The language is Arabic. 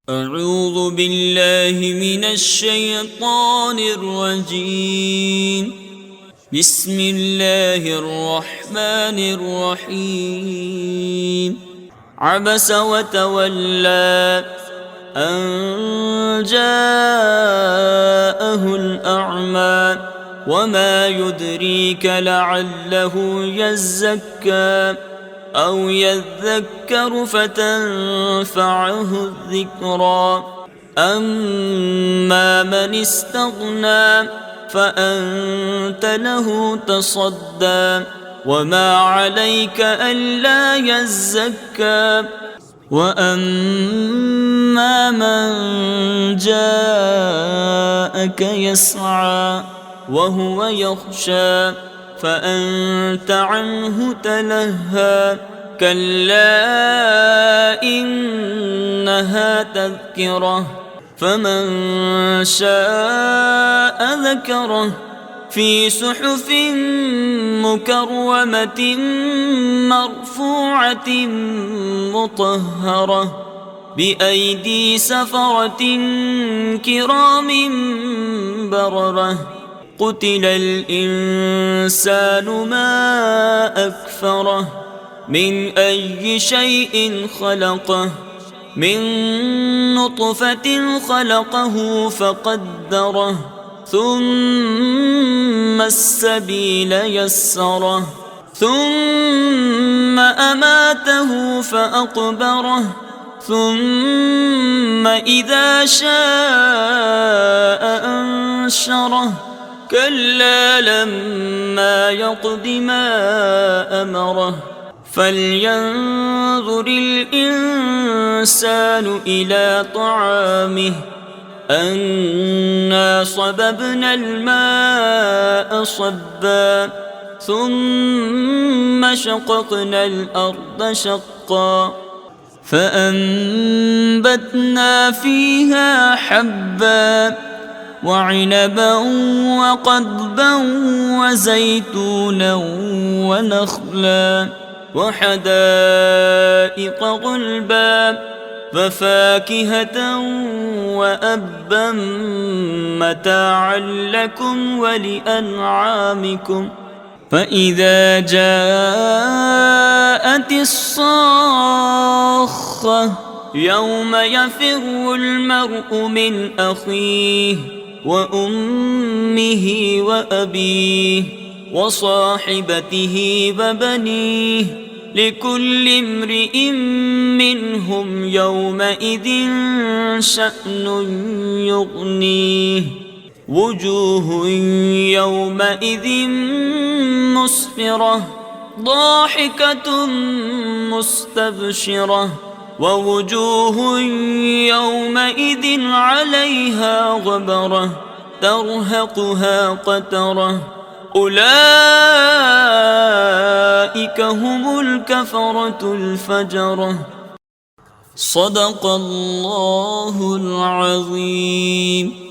أعوذ بالله من الشيطان الرجيم. بسم الله الرحمن الرحيم. عبس وتولى أن جاءه الأعمى وما يدريك لعله يزكى أو يذكر فتنفعه الذكرى. أما من استغنى فأنت له تصدى وما عليك ألا يزكى. وأما من جاءك يسعى وهو يخشى فأنت عنه تلهى. كلا إنها تذكرة فمن شاء ذكره في صحف مكرمة مرفوعة مطهرة بأيدي سفرة كرام بررة. قتل الإنسان ما أكفره من أي شيء خلقه من نطفة خلقه فقدره ثم السبيل يسره ثم أماته فأقبره ثم إذا شاء أنشره. كلا لما يقض ما أمره. فلينظر الإنسان إلى طعامه أنا صببنا الماء صبا ثم شققنا الأرض شقا فأنبتنا فيها حبا وعنبا وقضبا وزيتونا ونخلا وحدائق غلبا ففاكهة وأبا متاعا لكم ولأنعامكم. فإذا جاءت الصاخة يوم يفر المرء من أخيه وأمه وأبيه وصاحبته وبنيه لكل امرئ منهم يومئذ شأن يغنيه. وجوه يومئذ مسفرة ضاحكة مستبشرة ووجوه يومئذ عليها غبرة ترهقها قترة. أولئك هم الكفرة الفجرة. صدق الله العظيم.